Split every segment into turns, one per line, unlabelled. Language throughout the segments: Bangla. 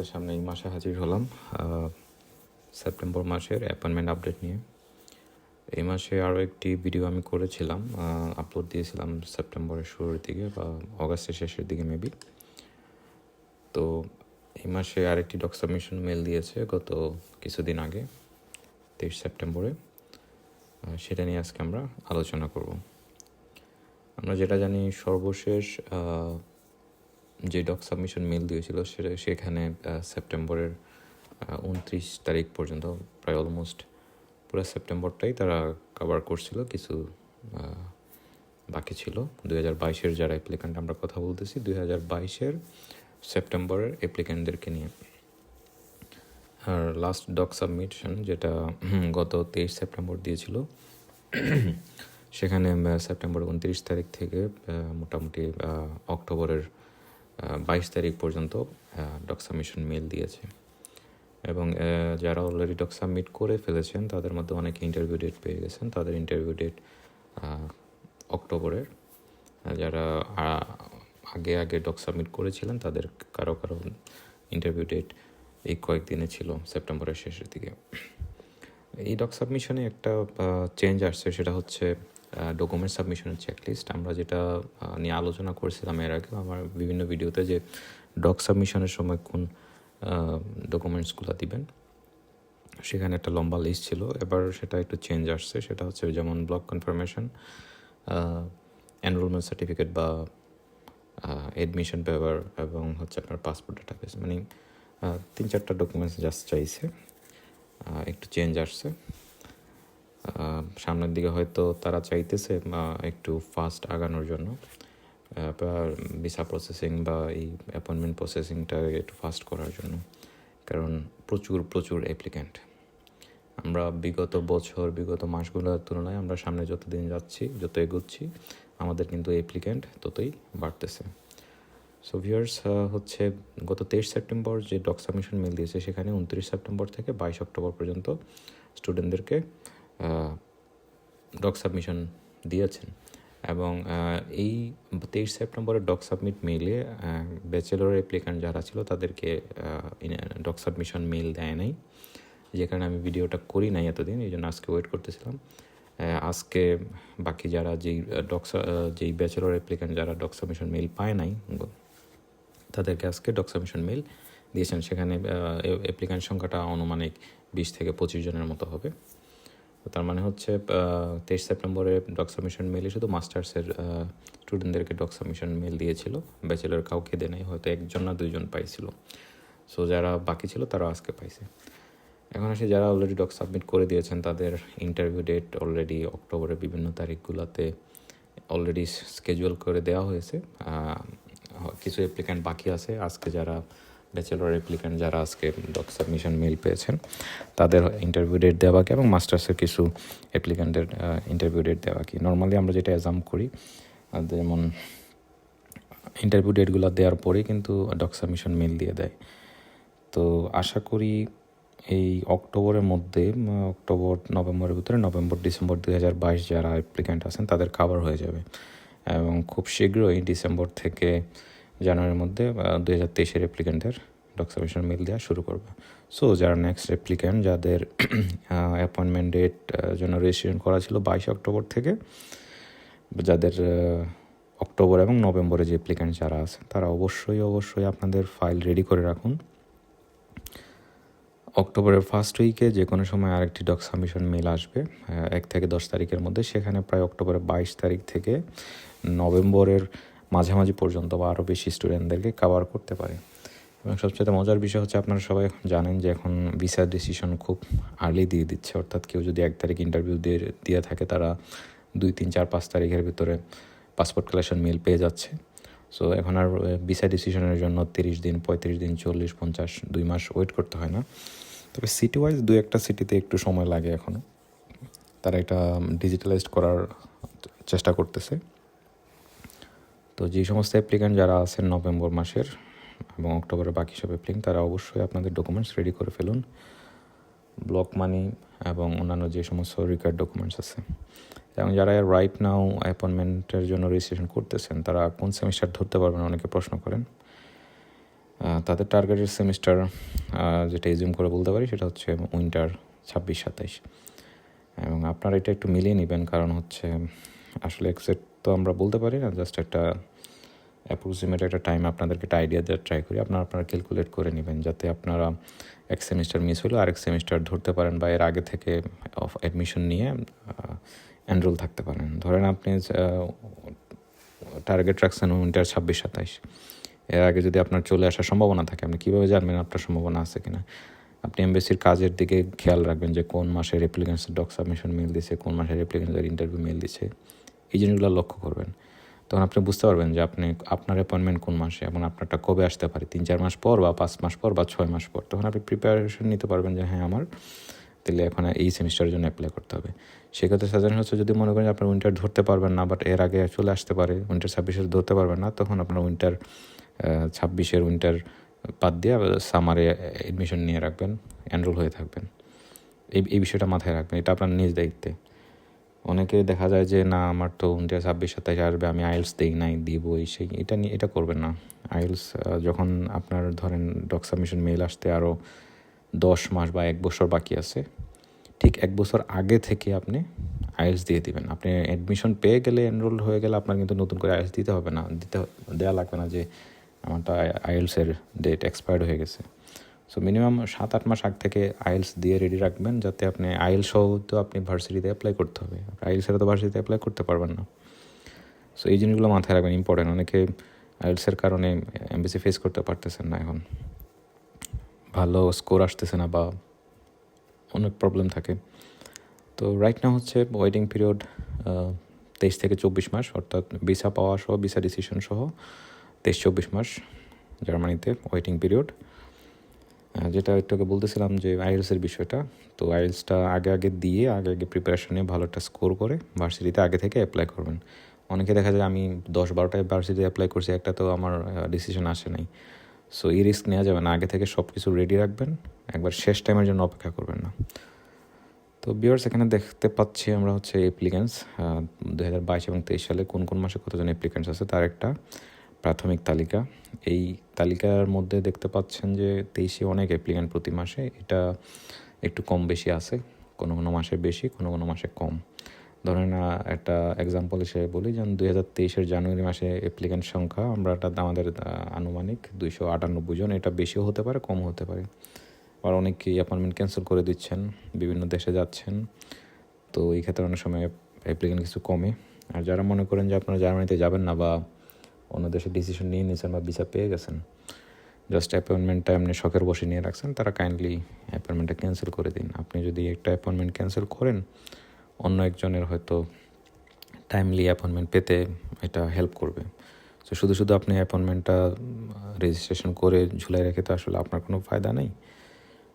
আপনাদের সামনে এই মাসে হাজির হলাম সেপ্টেম্বর মাসের অ্যাপয়েন্টমেন্ট আপডেট নিয়ে। এই মাসে আরও একটি ভিডিও আমি করেছিলাম, আপলোড দিয়েছিলাম সেপ্টেম্বরের শুরুর দিকে বা অগাস্টের শেষের দিকে মেবি। তো এই মাসে আরেকটি ডক সাবমিশন মেল দিয়েছে গত কিছুদিন আগে 23 সেপ্টেম্বরে। সেটা নিয়ে আজকে আমরা আলোচনা করব। আমরা যেটা জানি, সর্বশেষ যে ডক সাবমিশন মেল দিয়েছিল সেখানে সেপ্টেম্বরের 29 তারিখ পর্যন্ত প্রায় অলমোস্ট পুরো সেপ্টেম্বরটাই তারা কভার করছিল, কিছু বাকি ছিল। 2022-এর যারা অ্যাপ্লিক্যান্ট আমরা কথা বলতেছি, 2022-এর সেপ্টেম্বরের অ্যাপ্লিক্যান্টদেরকে নিয়ে। আর লাস্ট ডক সাবমিশন যেটা গত 23 সেপ্টেম্বর দিয়েছিল, সেখানে সেপ্টেম্বর 29 তারিখ থেকে মোটামুটি অক্টোবরের 22 তারিখ পর্যন্ত ডক সাবমিশন মেল দিয়েছে। এবং যারা অলরেডি ডক সাবমিট করে ফেলেছেন তাদের মধ্যে অনেকে ইন্টারভিউ ডেট পেয়ে গেছেন। তাদের ইন্টারভিউ ডেট অক্টোবরের। যারা আগে ডক সাবমিট করেছিলেন তাদের কারো ইন্টারভিউ ডেট এই কয়েকদিনে ছিল, সেপ্টেম্বরের শেষের দিকে। এই ডক সাবমিশনে একটা চেঞ্জ আসছে, সেটা হচ্ছে ডকুমেন্ট সাবমিশনের চেকলিস্ট। আমরা যেটা নিয়ে আলোচনা করেছিলাম এর আগে আমার বিভিন্ন ভিডিওতে, যে ডক সাবমিশনের সময় কোন ডকুমেন্টসগুলো দিবেন, সেখানে একটা লম্বা লিস্ট ছিল। এবার সেটা একটু চেঞ্জ আসছে, সেটা হচ্ছে যেমন ব্লক কনফার্মেশন, এনরোলমেন্ট সার্টিফিকেট বা অ্যাডমিশন পেপার, এবং হচ্ছে আপনার পাসপোর্ট ডাটাবেস, মানে 3-4টা ডকুমেন্টস জাস্ট চাইছে। একটু চেঞ্জ আসছে। সামনের দিকে হয়তো তারা চাইতেছে একটু ফাস্ট আগানোর জন্য, ভিসা প্রসেসিং বা এই অ্যাপয়েন্টমেন্ট প্রসেসিংটা একটু ফাস্ট করার জন্য। কারণ প্রচুর অ্যাপ্লিক্যান্ট। আমরা বিগত মাসগুলোর তুলনায় আমরা সামনে যত এগোচ্ছি, আমাদের কিন্তু অ্যাপ্লিক্যান্ট ততই বাড়তেছে। সো ভিউয়ার্স, হচ্ছে গত 23 সেপ্টেম্বর যে ডক সাবমিশন মেল দিয়েছে, সেখানে 29 সেপ্টেম্বর থেকে 22 অক্টোবর পর্যন্ত স্টুডেন্টদেরকে ডক সাবমিশন দিয়েছেন। এবং এই 23 সেপ্টেম্বরের ডক সাবমিট মেইলে ব্যাচেলর অ্যাপ্লিক্যান্ট যারা ছিল তাদেরকে ডক সাবমিশন মেল দেয় নাই, যে কারণে আমি ভিডিওটা করি নাই এতদিন। এই জন্য আজকে ওয়েট করতেছিলাম। আজকে বাকি যারা যেই ব্যাচেলর অ্যাপ্লিক্যান্ট যারা ডক সাবমিশন মেল পায় নাই, তাদেরকে আজকে ডক সাবমিশন মেল দিয়েছেন। সেখানে অ্যাপ্লিক্যান্ট সংখ্যাটা আনুমানিক 20 থেকে 25 জনের মতো হবে। তার মানে হচ্ছে 23 সেপ্টেম্বরে ডক সাবমিশন মেলে শুধু মাস্টার্সের স্টুডেন্টদেরকে ডক সাবমিশন মেল দিয়েছিল, ব্যাচেলর কাউকে দেয় নাই, হয়তো 1জন না 2জন পাইছিল। সো যারা বাকি ছিল তারা আজকে পাইছে। এখন আসে যারা অলরেডি ডক সাবমিট করে দিয়েছেন, তাদের ইন্টারভিউ ডেট অলরেডি অক্টোবরের বিভিন্ন তারিখগুলোতে অলরেডি স্কেজুয়াল করে দেওয়া হয়েছে। কিছু অ্যাপ্লিক্যান্ট বাকি আছে। আজকে যারা ব্যাচেলর অ্যাপ্লিক্যান্ট যারা আজকে ডক সাবমিশন মেল পেয়েছেন, তাদের ইন্টারভিউ ডেট দেওয়া বাকি, এবং মাস্টার্সের কিছু অ্যাপ্লিক্যান্টের ইন্টারভিউ ডেট দেওয়া বাকি। নর্মালি আমরা যেটা অ্যাজাম করি, যেমন ইন্টারভিউ ডেটগুলো দেওয়ার পরেই কিন্তু ডক সাবমিশন মেল দিয়ে দেয়। তো আশা করি এই অক্টোবরের মধ্যে, নভেম্বরের ভিতরে, ডিসেম্বর 2022 যারা অ্যাপ্লিক্যান্ট আছেন তাদের কভার হয়ে যাবে। এবং খুব শীঘ্রই ডিসেম্বর থেকে জানুয়ারির মধ্যে 2023-এর অ্যাপ্লিক্যান্টের ডক সাবমিশন মেল দেওয়া শুরু করবে। সো যারা নেক্সট অ্যাপ্লিক্যান্ট, যাদের অ্যাপয়েন্টমেন্ট ডেট জন্য রেজিস্ট্রেশন করা ছিল 22 অক্টোবর থেকে, যাদের অক্টোবর এবং নভেম্বরে যে অ্যাপ্লিক্যান্ট যারা আছেন, তারা অবশ্যই আপনাদের ফাইল রেডি করে রাখুন। অক্টোবরের ফার্স্ট উইকে যে কোনো সময় আরেকটি ডক সাবমিশন মেল আসবে 1 থেকে 10 তারিখের মধ্যে। সেখানে প্রায় অক্টোবরের 22 তারিখ থেকে নভেম্বরের মাঝামাঝি পর্যন্ত বা আরও বেশি স্টুডেন্টদেরকে কভার করতে পারে। এবং সবচেয়ে মজার বিষয় হচ্ছে, আপনারা সবাই জানেন যে এখন ভিসা ডিসিশন খুব আর্লি দিয়ে দিচ্ছে। অর্থাৎ কেউ যদি 1 তারিখ ইন্টারভিউ দিয়ে থাকে, তারা 2, 3, 4, 5 তারিখের ভিতরে পাসপোর্ট কালেকশন মেল পেয়ে যাচ্ছে। সো এখন আর ভিসা ডিসিশনের জন্য 30 দিন, 35 দিন, 40, 50, 2 মাস ওয়েট করতে হয় না। তবে সিটি ওয়াইজ 2-1টা সিটিতে একটু সময় লাগে এখনও। তারা এটা ডিজিটালাইজড করার চেষ্টা করতেছে। তো যে সমস্ত অ্যাপ্লিক্যান্ট যারা আছেন নভেম্বর মাসের এবং অক্টোবরের বাকি সব অ্যাপ্লিক্যান্ট, তারা অবশ্যই আপনাদের ডকুমেন্টস রেডি করে ফেলুন, ব্লক মানি এবং অন্যান্য যে সমস্ত রিকোয়ার্ড ডকুমেন্টস আছে। এবং যারা রাইট নাও অ্যাপয়েন্টমেন্টের জন্য রেজিস্ট্রেশন করতেছেন, তারা কোন সেমিস্টার ধরতে পারবেন, অনেকে প্রশ্ন করেন। তাদের টার্গেটেড সেমিস্টার যেটা এজিউম করে বলতে পারি সেটা হচ্ছে উইন্টার 26-27, এবং আপনারা এটা একটু মিলিয়ে নেবেন, কারণ হচ্ছে আসলে এক্সাক্ট তো আমরা বলতে পারি না, জাস্ট একটা অ্যাপ্রক্সিমেট একটা টাইম আপনাদেরকে একটা আইডিয়া দেওয়ার ট্রাই করি। আপনারা ক্যালকুলেট করে নেবেন যাতে আপনারা এক সেমিস্টার মিস হলেও আরেক সেমিস্টার ধরতে পারেন বা এর আগে থেকে অ্যাডমিশন নিয়ে এনরোল থাকতে পারেন। ধরেন আপনি টার্গেট রাখছেন উইন্টার 26-27, এর আগে যদি আপনার চলে আসার সম্ভাবনা থাকে, আপনি কীভাবে জানবেন আপনার সম্ভাবনা আছে কিনা? আপনি এমবেসির কাজের দিকে খেয়াল রাখবেন যে কোন মাসের অ্যাপ্লিকেন্টসের ডক সাবমিশন মেল দিছে, কোন মাসের অ্যাপ্লিকেন্টসের ইন্টারভিউ মেল দিছে, এই জিনিসগুলো লক্ষ্য করবেন। তখন আপনি বুঝতে পারবেন যে আপনার অ্যাপয়েন্টমেন্ট কোন মাসে এবং আপনারটা কবে আসতে পারে, 3-4 মাস পর বা 5 মাস পর বা 6 মাস পর। তখন আপনি প্রিপারেশন নিতে পারবেন যে হ্যাঁ, আমার তাহলে এখন এই সেমিস্টারের জন্য অ্যাপ্লাই করতে হবে। সেক্ষেত্রে সাজেশন হচ্ছে, যদি মনে করেন আপনার উইন্টার ধরতে পারবেন না, বাট এর আগে চলে আসতে পারে, উইন্টার 26 ধরতে পারবেন না, তখন আপনার উইন্টার 26 উইন্টার বাদ দিয়ে সামারে এডমিশন নিয়ে রাখবেন, এনরোল হয়ে থাকবেন। এই বিষয়টা মাথায় রাখবেন, এটা আপনার নিজ দায়িত্বে। অনেকে দেখা যায় যে না, আমার তো উইন্টার 26-27 আসবে, আমি আইএলস দেই নাই, দিব এই সেই, এটা করবেন না। আইএলস যখন আপনার ধরেন ডক সাবমিশন মেল আসতে আরও 10 মাস বা 1 বছর বাকি আছে, ঠিক 1 বছর আগে থেকে আপনি আইএলস দিয়ে দিবেন। আপনি অ্যাডমিশন পেয়ে গেলে, এনরোল হয়ে গেলে, আপনার কিন্তু নতুন করে আইএলস দিতে হবে না, দেওয়া লাগবে না যে আমারটা আইএলসের ডেট এক্সপায়ার্ড হয়ে গেছে। সো মিনিমাম 7-8 মাস আগ থেকে আইএলস দিয়ে রেডি রাখবেন, যাতে আপনি আইএলস সহ তো আপনি ভার্সিটিতে অ্যাপ্লাই করতে হবে, আইএলসের তো ভার্সিটিতে অ্যাপ্লাই করতে পারবেন না। সো এই জিনিসগুলো মাথায় রাখবেন, ইম্পর্টেন্ট। অনেকে আইএলসের কারণে এমবিসি ফেস করতে পারতেছেন না, এখন ভালো স্কোর আসতেছে না বা অনেক প্রবলেম থাকে। তো রাইট নাও হচ্ছে ওয়েটিং পিরিয়ড 23 থেকে 24 মাস, অর্থাৎ ভিসা পাওয়া সহ, ভিসা ডিসিশন সহ 23-24 মাস জার্মানিতে ওয়েটিং পিরিয়ড। যেটা একটু আগে বলতেছিলাম যে আইএলসের বিষয়টা, তো আইএলসটা আগে দিয়ে আগে প্রিপারেশন নিয়ে ভালো একটা স্কোর করে ভার্সিটিতে আগে থেকে অ্যাপ্লাই করবেন। অনেকে দেখা যায় আমি 10-12টায় ভার্সিটিতে অ্যাপ্লাই করছি, একটা তো আমার ডিসিশন আসে নাই। সো এই রিস্ক নেওয়া যাবে না, আগে থেকে সব কিছু রেডি রাখবেন, একবার শেষ টাইমের জন্য অপেক্ষা করবেন না। তো ভিউয়ার্স, এখানে দেখতে পাচ্ছি আমরা হচ্ছে অ্যাপ্লিক্যান্টস 2022 এবং 23 সালে কোন মাসে কতজন অ্যাপ্লিক্যান্টস আছে তার একটা প্রাথমিক তালিকা। এই তালিকার মধ্যে দেখতে পাচ্ছেন যে 23-এ অনেক অ্যাপ্লিক্যান্ট প্রতি মাসে, এটা একটু কম বেশি আছে, কোনো মাসে বেশি, কোনো মাসে কম। ধরেন একটা এক্সাম্পল হিসেবে বলি, যেমন 2023-এর জানুয়ারি মাসে অ্যাপ্লিক্যান্ট সংখ্যা আমাদের আনুমানিক 298 জন। এটা বেশিও হতে পারে, কমও হতে পারে। আর অনেকেই অ্যাপয়েন্টমেন্ট ক্যান্সেল করে দিচ্ছেন, বিভিন্ন দেশে যাচ্ছেন, তো এই ক্ষেত্রে অনেক সময় অ্যাপ্লিক্যান্ট কিছু কমে। আর যারা মনে করেন যে আপনারা জার্মানিতে যাবেন না বা অন্য দেশে ডিসিশন নিয়ে নিয়েছেন বা ভিসা পেয়ে গেছেন, জাস্ট অ্যাপয়েন্টমেন্টটা এমনি শখের বসে নিয়ে রাখছেন, তারা কাইন্ডলি অ্যাপয়েন্টমেন্টটা ক্যান্সেল করে দিন। আপনি যদি একটা অ্যাপয়েন্টমেন্ট ক্যান্সেল করেন, অন্য একজনের হয়তো টাইমলি অ্যাপয়েন্টমেন্ট পেতে এটা হেল্প করবে। তো শুধু আপনি অ্যাপয়েন্টমেন্টটা রেজিস্ট্রেশন করে ঝুলাই রেখে তো আসলে আপনার কোনো ফায়দা নেই,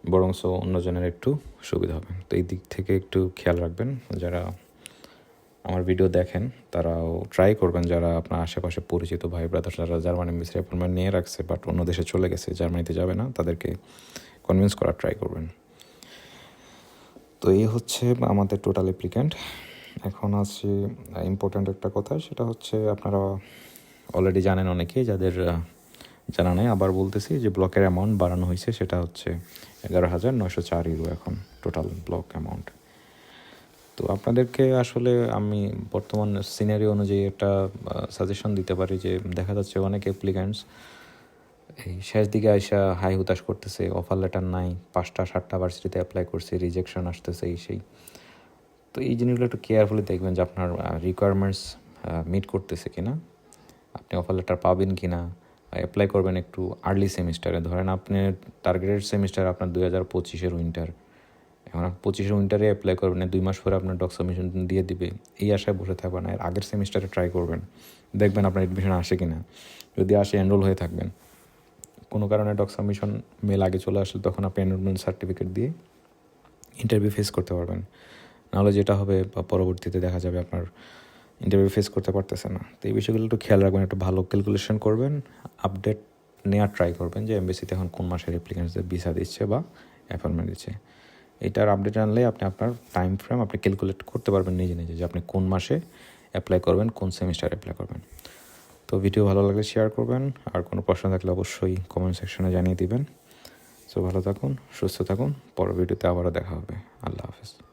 বরংস অন্যজনের একটু সুবিধা হবে। তো এই দিক থেকে একটু খেয়াল রাখবেন। যারা আমার ভিডিও দেখেন তারাও ট্রাই করবেন, যারা আপনার আশেপাশে পরিচিত ভাই ব্রাদার যারা জার্মানি এমবিসি অ্যাপয়েন্টমেন্ট নিয়ে রাখছে বাট অন্য দেশে চলে গেছে, জার্মানিতে যাবে না, তাদেরকে কনভিন্স করার ট্রাই করবেন। তো এই হচ্ছে আমাদের টোটাল অ্যাপ্লিক্যান্ট। এখন আছে ইম্পর্ট্যান্ট একটা কথা, সেটা হচ্ছে আপনারা অলরেডি জানেন অনেকেই, যাদের জানা নেই আবার বলতেছি, যে ব্লকের অ্যামাউন্ট বাড়ানো হয়েছে, সেটা হচ্ছে 11,904 ইউরো এখন টোটাল ব্লক অ্যামাউন্ট। তো আপনাদেরকে আসলে আমি বর্তমান সিনারি অনুযায়ী একটা সাজেশন দিতে পারি, যে দেখা যাচ্ছে অনেক অ্যাপ্লিক্যান্টস এই শেষ দিকে আইসা হাই হুতাশ করতেছে, অফার লেটার নাই, 5টা-7টা ভার্সিটিতে অ্যাপ্লাই করছে, রিজেকশন আসতেছে এই সেই। তো এই জিনিসগুলো একটু কেয়ারফুলি দেখবেন যে আপনার রিকোয়ারমেন্টস মিট করতেছে কিনা, আপনি অফার লেটার পাবেন কিনা। অ্যাপ্লাই করবেন একটু আর্লি সেমিস্টারে। ধরেন আপনি টার্গেটেড সেমিস্টার আপনার 2025-এর উইন্টার, এখন 25-এর উইন্টারে অ্যাপ্লাই করবেন, 2 মাস পরে আপনার ডক সাবমিশন দিয়ে দিবে, এই আশায় বসে থাকবেন। এর আগের সেমিস্টারে ট্রাই করবেন, দেখবেন আপনার অ্যাডমিশন আসে কিনা। যদি আসে, এনরোল হয়ে থাকবেন। কোনো কারণে ডক সাবমিশন মেল আগে চলে আসলে তখন আপনি এনরোলমেন্ট সার্টিফিকেট দিয়ে ইন্টারভিউ ফেস করতে পারবেন। নাহলে যেটা হবে পরবর্তীতে দেখা যাবে আপনার ইন্টারভিউ ফেস করতে পারতেছে না। তো এই বিষয়গুলো একটু খেয়াল রাখবেন, একটু ভালো ক্যালকুলেশন করবেন, আপডেট নেওয়ার ট্রাই করবেন যে এমবিসিতে এখন কোন মাসের অ্যাপ্লিকেন্টসদের ভিসা দিচ্ছে বা অ্যাপয়েন্টমেন্ট দিচ্ছে। এটার আপডেট আনলে আপনি আপনার টাইম ফ্রেম আপনি ক্যালকুলেট করতে পারবেন নিজে যে আপনি কোন মাসে অ্যাপ্লাই করবেন, কোন সেমিস্টারে অ্যাপ্লাই করবেন। তো ভিডিও ভালো লাগলে শেয়ার করবেন, আর কোনো প্রশ্ন থাকলে অবশ্যই কমেন্ট সেকশনে জানিয়ে দিবেন। সো ভালো থাকুন, সুস্থ থাকুন, পরের ভিডিওতে আবারও দেখা হবে। আল্লাহ হাফেজ।